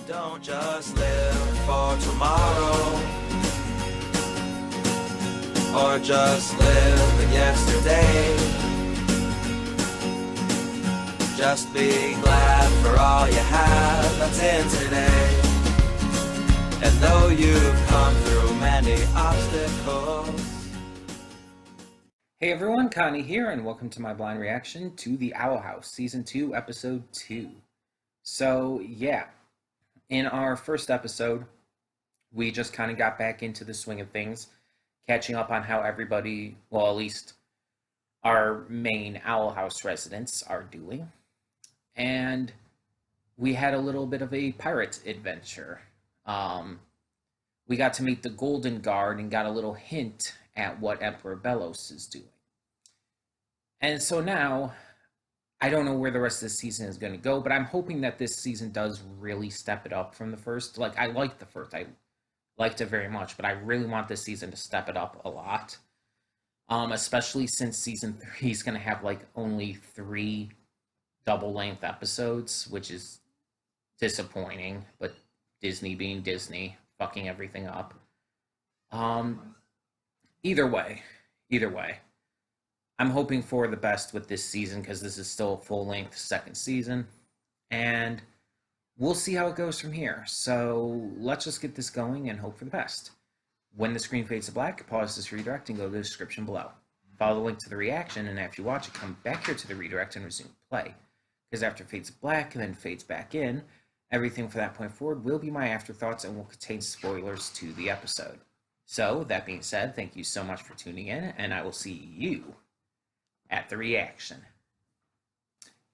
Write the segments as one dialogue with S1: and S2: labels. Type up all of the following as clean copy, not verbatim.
S1: Don't just live for tomorrow, or just live in yesterday. Just be glad for all you have that's in today. And though you've come through many obstacles.
S2: Hey everyone, Connie here, and welcome to my blind reaction to The Owl House, Season 2, Episode 2. So, yeah, in our first episode, we just kind of got back into the swing of things, catching up on how everybody, well, at least our main Owl House residents are doing. And we had a little bit of a pirate adventure. We got to meet the Golden Guard and got a little hint at what Emperor Bellos is doing. And so now, I don't know where the rest of the season is going to go, but I'm hoping that this season does really step it up from the first. Like, I liked the first. I liked it very much, but I really want this season to step it up a lot. Especially since season 3 is going to have, like, only 3 double-length episodes, which is disappointing, but Disney being Disney, fucking everything up. Either way, I'm hoping for the best with this season because this is still a full-length second season, and we'll see how it goes from here. So let's just get this going and hope for the best. When the screen fades to black, pause this redirect and go to the description below. Follow the link to the reaction, and after you watch it, come back here to the redirect and resume play. Because after it fades to black and then fades back in, everything from that point forward will be my afterthoughts and will contain spoilers to the episode. So, that being said, thank you so much for tuning in, and I will see you at the reaction.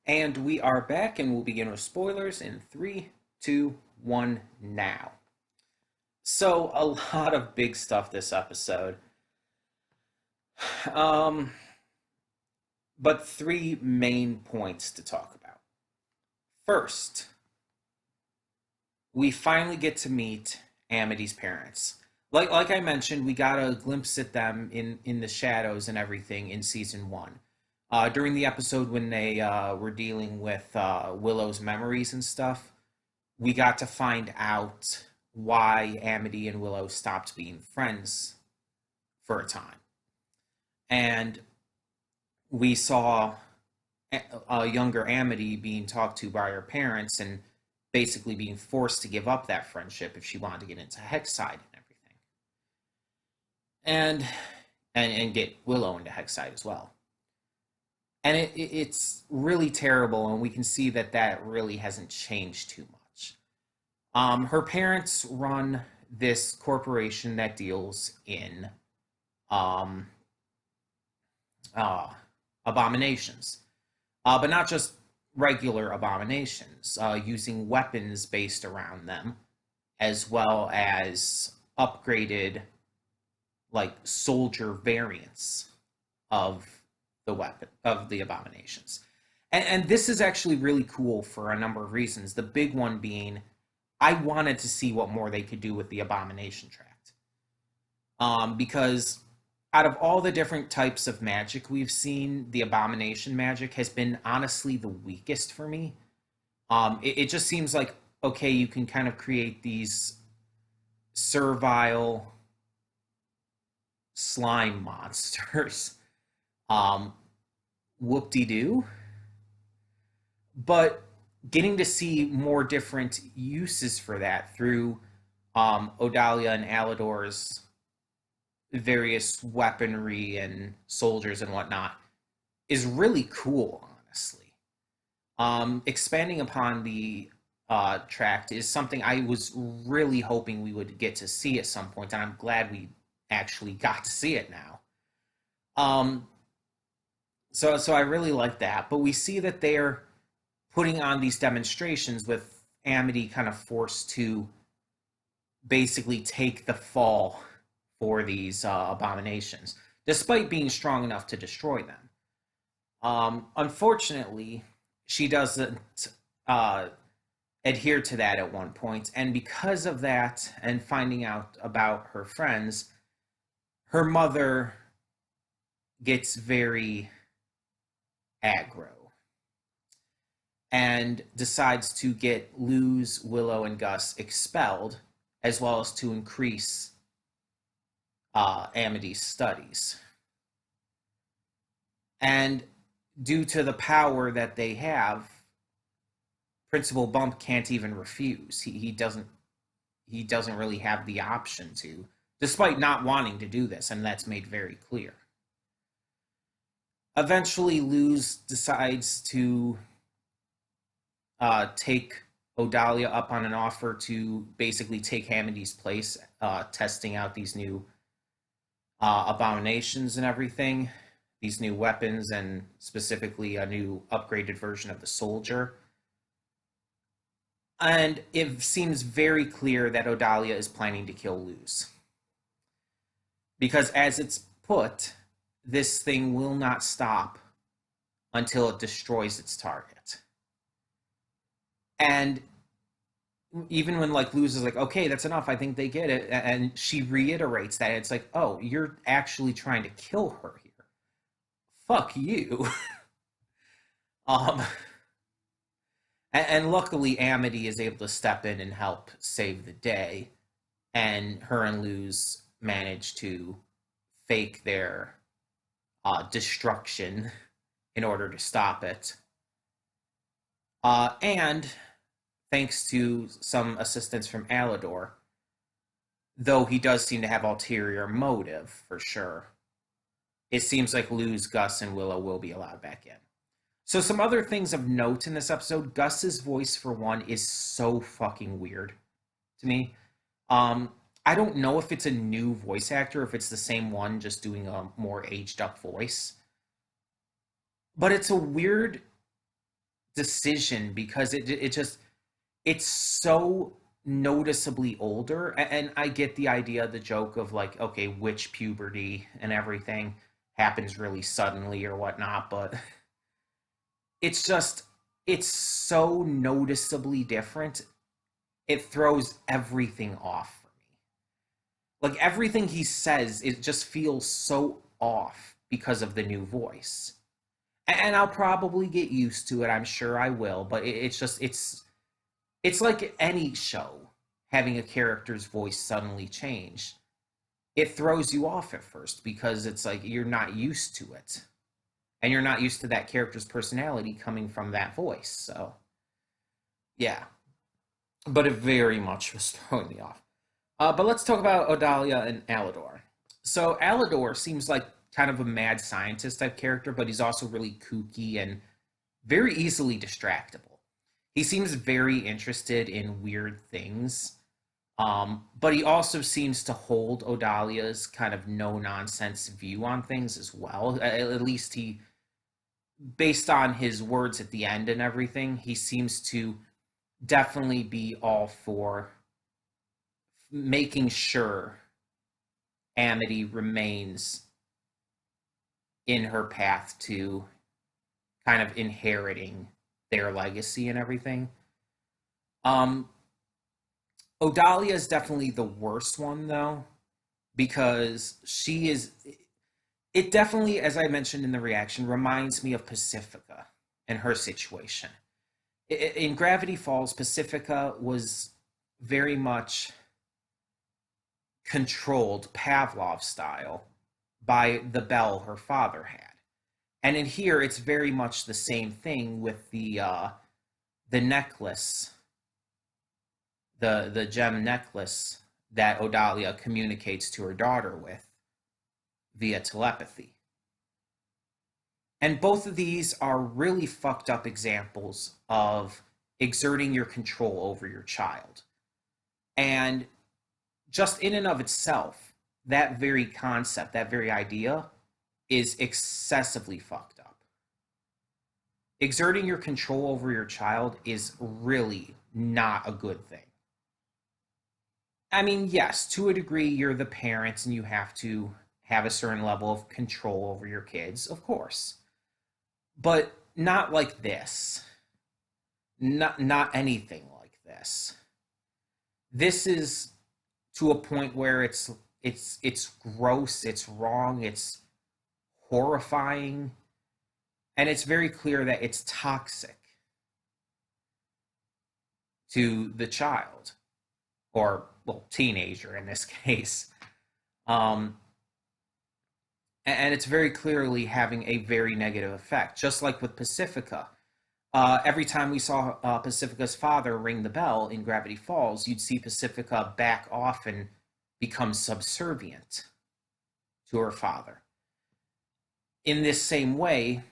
S2: And we are back, and we'll begin with spoilers in 3, 2, 1, now. So, a lot of big stuff this episode. But 3 main points to talk about. First, we finally get to meet Amity's parents. Like I mentioned, we got a glimpse at them in the shadows and everything in season 1. During the episode when they were dealing with Willow's memories and stuff, we got to find out why Amity and Willow stopped being friends for a time. And we saw a younger Amity being talked to by her parents and basically being forced to give up that friendship if she wanted to get into Hexside and everything. And get Willow into Hexside as well. And it's really terrible, and we can see that really hasn't changed too much. Her parents run this corporation that deals in abominations. But not just regular abominations, using weapons based around them, as well as upgraded, like, soldier variants of the abominations. And this is actually really cool for a number of reasons. The big one being, I wanted to see what more they could do with the abomination tract. Because out of all the different types of magic we've seen, the abomination magic has been honestly the weakest for me. It just seems like, okay, you can kind of create these servile slime monsters. Whoop-de-doo. But getting to see more different uses for that through Odalia and Alador's various weaponry and soldiers and whatnot is really cool, honestly. Expanding upon the tract is something I was really hoping we would get to see at some point, and I'm glad we actually got to see it now. So I really like that, but we see that they're putting on these demonstrations with Amity kind of forced to basically take the fall for these abominations, despite being strong enough to destroy them. Unfortunately, she doesn't adhere to that at one point, and because of that, and finding out about her friends, her mother gets very aggro. and decides to get Luz, Willow, and Gus expelled, as well as to increase Amity's studies. And due to the power that they have, Principal Bump can't even refuse. He doesn't really have the option to, despite not wanting to do this, and that's made very clear. Eventually, Luz decides to take Odalia up on an offer to basically take Amity's place, testing out these new abominations and everything, these new weapons, and specifically a new upgraded version of the soldier. And it seems very clear that Odalia is planning to kill Luz. Because as it's put, this thing will not stop until it destroys its target. And even when like Luz is like, okay, that's enough, I think they get it, and she reiterates that, it's like, oh, you're actually trying to kill her here. Fuck you. And luckily Amity is able to step in and help save the day, and her and Luz manage to fake their destruction in order to stop it. And thanks to some assistance from Alador, though he does seem to have ulterior motive for sure, it seems like Luz, Gus, and Willow will be allowed back in. So some other things of note in this episode: Gus's voice, for one, is so fucking weird to me. I don't know if it's a new voice actor, if it's the same one, just doing a more aged up voice. But it's a weird decision because it's so noticeably older. And I get the idea, the joke of like, okay, witch puberty and everything happens really suddenly or whatnot, but it's so noticeably different. It throws everything off for me. Like everything he says, it just feels so off because of the new voice. And I'll probably get used to it. I'm sure I will, but it's like any show having a character's voice suddenly change. It throws you off at first because it's like you're not used to it. And you're not used to that character's personality coming from that voice. So, yeah. But it very much was throwing me off. But let's talk about Odalia and Alador. So Alador seems like kind of a mad scientist type character, but he's also really kooky and very easily distractible. He seems very interested in weird things, but he also seems to hold Odalia's kind of no-nonsense view on things as well. At least he, based on his words at the end and everything, he seems to definitely be all for making sure Amity remains in her path to kind of inheriting their legacy and everything. Odalia is definitely the worst one, though, because it definitely, as I mentioned in the reaction, reminds me of Pacifica and her situation. In Gravity Falls, Pacifica was very much controlled, Pavlov style, by the bell her father had. And in here, it's very much the same thing with the necklace, the gem necklace that Odalia communicates to her daughter with via telepathy. And both of these are really fucked up examples of exerting your control over your child. And just in and of itself, that very concept, that very idea, is excessively fucked up. Exerting your control over your child is really not a good thing. I mean, yes, to a degree, you're the parents and you have to have a certain level of control over your kids, of course. But not like this. Not anything like this. This is to a point where it's gross, it's wrong, it's horrifying, and it's very clear that it's toxic. to the child, or, well, teenager in this case. Um, and it's very clearly having a very negative effect, just like with Pacifica. Every time we saw Pacifica's father ring the bell in Gravity Falls, you'd see Pacifica back off and become subservient to her father. In this same way,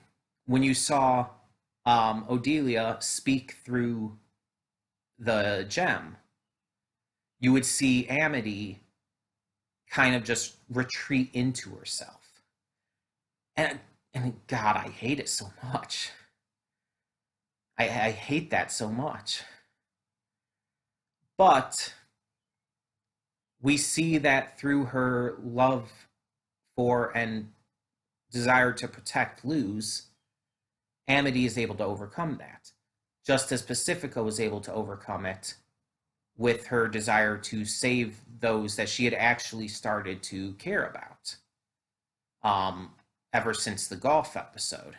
S2: when you saw Odelia speak through the gem, you would see Amity kind of just retreat into herself. And God, I hate it so much. I hate that so much. But we see that through her love for and desire to protect Luz, Amity is able to overcome that. Just as Pacifica was able to overcome it with her desire to save those that she had actually started to care about. Ever since the golf episode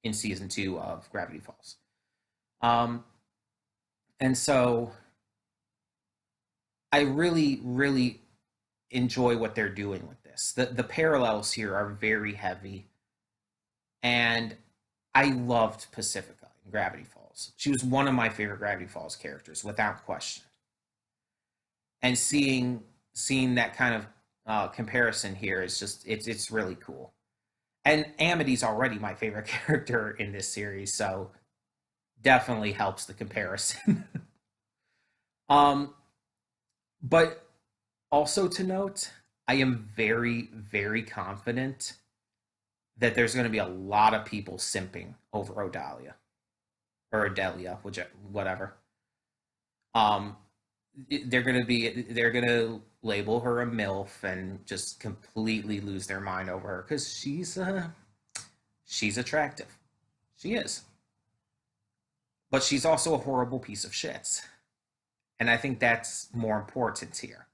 S2: in season 2 of Gravity Falls. And so I really, really enjoy what they're doing with this. The parallels here are very heavy. And I loved Pacifica in Gravity Falls. She was one of my favorite Gravity Falls characters, without question. And seeing that kind of comparison here is just, it's really cool. And Amity's already my favorite character in this series, so definitely helps the comparison. But also to note, I am very, very confident that there's going to be a lot of people simping over Odalia. Or Odelia, whatever. They're going to label her a MILF and just completely lose their mind over her because she's attractive. She is. But she's also a horrible piece of shit. And I think that's more important here.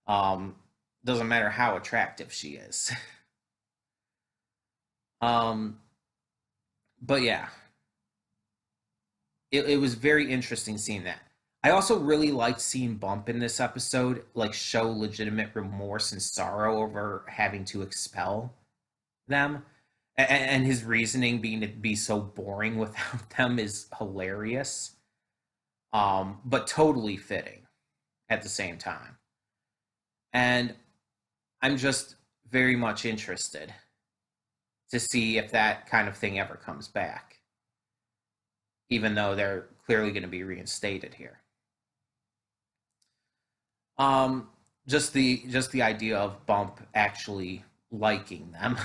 S2: Doesn't matter how attractive she is. But yeah. It was very interesting seeing that. I also really liked seeing Bump in this episode, like, show legitimate remorse and sorrow over having to expel them. And his reasoning being to be so boring without them is hilarious. But totally fitting at the same time. And I'm just very much interested to see if that kind of thing ever comes back. Even though they're clearly going to be reinstated here. Just the idea of Bump actually liking them.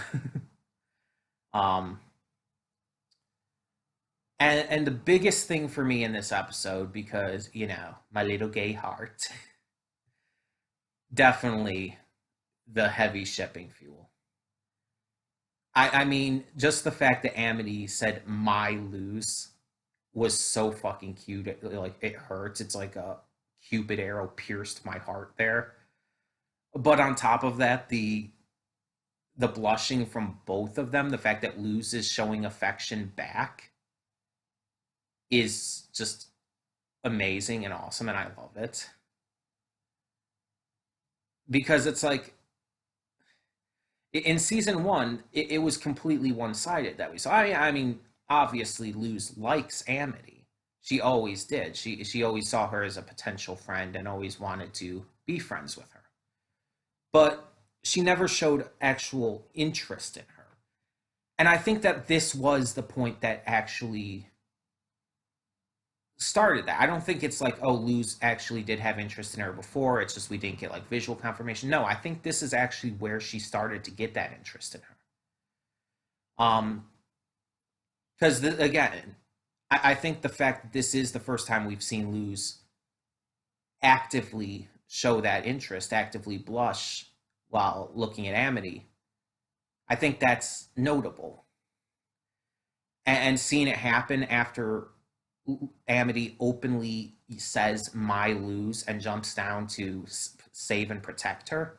S2: And the biggest thing for me in this episode, because, you know, my little gay heart, definitely the heavy shipping fuel. I mean, just the fact that Amity said my Luz was so fucking cute. It hurts. It's like a Cupid arrow pierced my heart there. But on top of that, the blushing from both of them, the fact that Luz is showing affection back, is just amazing and awesome, and I love it. Because it's like, in season 1, it was completely one-sided that we saw. I mean, obviously Luz likes Amity. She always did. She always saw her as a potential friend and always wanted to be friends with her. But she never showed actual interest in her. And I think that this was the point that actually started that. I don't think it's like, oh, Luz actually did have interest in her before. It's just we didn't get, like, visual confirmation. No, I think this is actually where she started to get that interest in her. Because, again, I think the fact that this is the first time we've seen Luz actively show that interest, actively blush while looking at Amity, I think that's notable. And seeing it happen after Amity openly says my Luz and jumps down to save and protect her,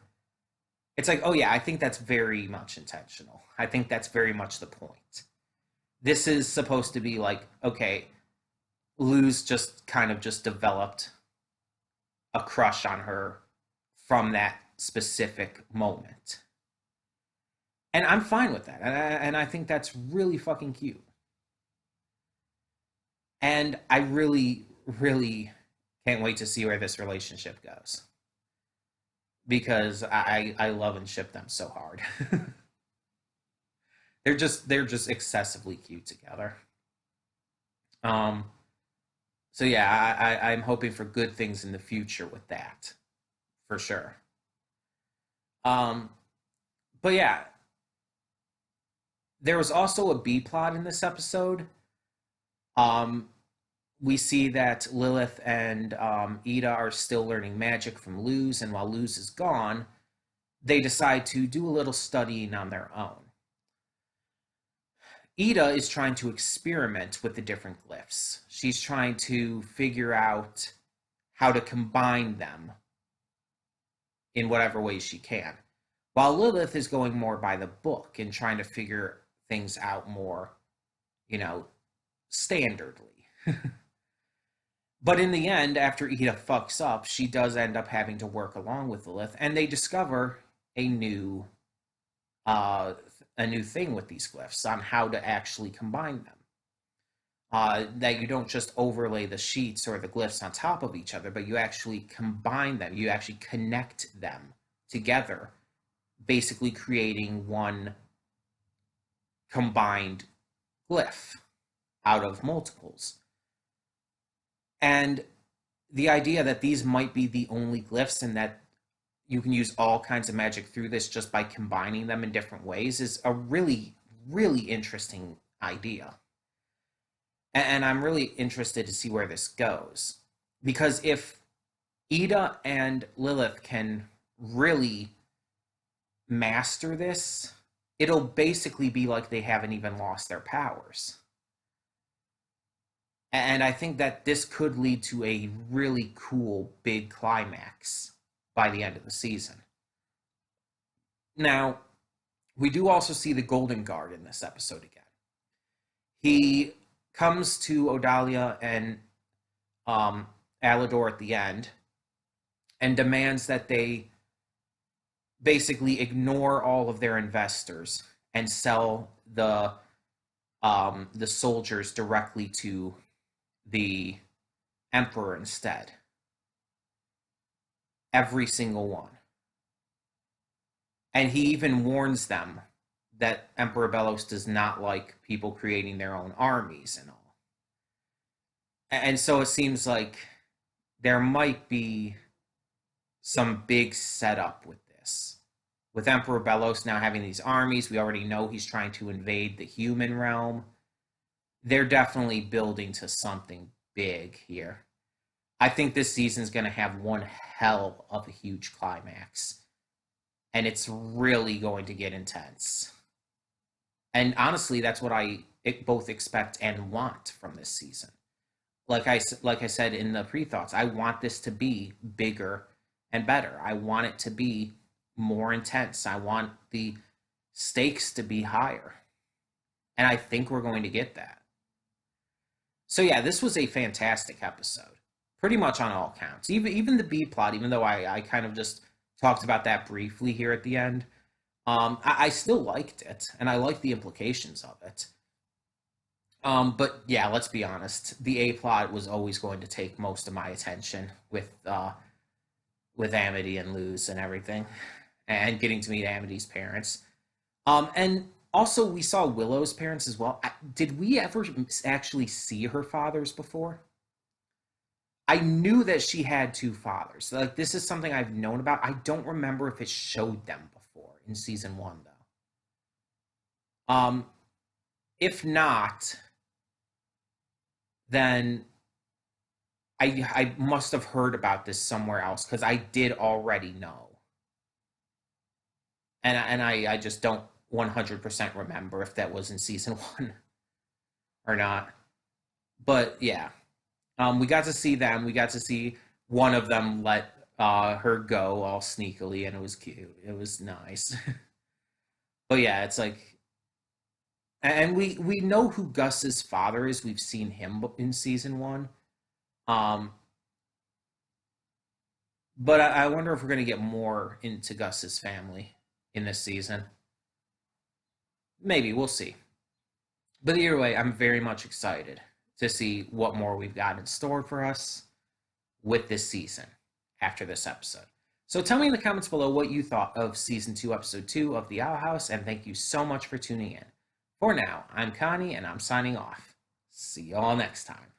S2: it's like, oh yeah, I think that's very much intentional. I think that's very much the point. This is supposed to be like, okay, Luz just kind of just developed a crush on her from that specific moment. And I'm fine with that. And I think that's really fucking cute. And I really, really can't wait to see where this relationship goes. Because I love and ship them so hard. They're just excessively cute together. Um so yeah, I'm hoping for good things in the future with that, for sure. Um but yeah, there was also a B plot in this episode. Um we see that Lilith and Ida are still learning magic from Luz, and while Luz is gone, they decide to do a little studying on their own. Ida is trying to experiment with the different glyphs. She's trying to figure out how to combine them in whatever ways she can. While Lilith is going more by the book and trying to figure things out more, you know, standardly. But in the end, after Ida fucks up, she does end up having to work along with Lilith, and they discover a new uh, a new thing with these glyphs on how to actually combine them. That you don't just overlay the sheets or the glyphs on top of each other, but you actually combine them. You actually connect them together, basically creating one combined glyph out of multiples. And the idea that these might be the only glyphs and that you can use all kinds of magic through this just by combining them in different ways is a really, really interesting idea. And I'm really interested to see where this goes. Because if Ida and Lilith can really master this, it'll basically be like they haven't even lost their powers. And I think that this could lead to a really cool big climax by the end of the season. Now, we do also see the Golden Guard in this episode again. He comes to Odalia and Alador at the end and demands that they basically ignore all of their investors and sell the soldiers directly to the Emperor instead. Every single one. And he even warns them that Emperor Belos does not like people creating their own armies and all. And so it seems like there might be some big setup with this. With Emperor Belos now having these armies, we already know he's trying to invade the human realm. They're definitely building to something big here. I think this season's going to have one hell of a huge climax. And it's really going to get intense. And honestly, that's what I both expect and want from this season. Like I said in the pre-thoughts, I want this to be bigger and better. I want it to be more intense. I want the stakes to be higher. And I think we're going to get that. So yeah, this was a fantastic episode. Pretty much on all counts. Even the B plot, even though I kind of just talked about that briefly here at the end, I still liked it, and I liked the implications of it. But yeah, let's be honest. The A plot was always going to take most of my attention with Amity and Luz and everything, and getting to meet Amity's parents. And also we saw Willow's parents as well. Did we ever actually see her fathers before? I knew that she had two fathers. Like, this is something I've known about. I don't remember if it showed them before in season 1, though. If not, then I must have heard about this somewhere else, because I did already know. And I just don't 100% remember if that was in season 1 or not. But yeah. We got to see them. We got to see one of them let her go all sneakily, and it was cute. It was nice. But yeah, it's like, and we know who Gus's father is. We've seen him in season 1, Um, but I wonder if we're going to get more into Gus's family in this season. Maybe, we'll see. But either way, I'm very much excited to see what more we've got in store for us with this season after this episode. So tell me in the comments below what you thought of season 2, episode 2 of The Owl House, and thank you so much for tuning in. For now, I'm Connie, and I'm signing off. See y'all next time.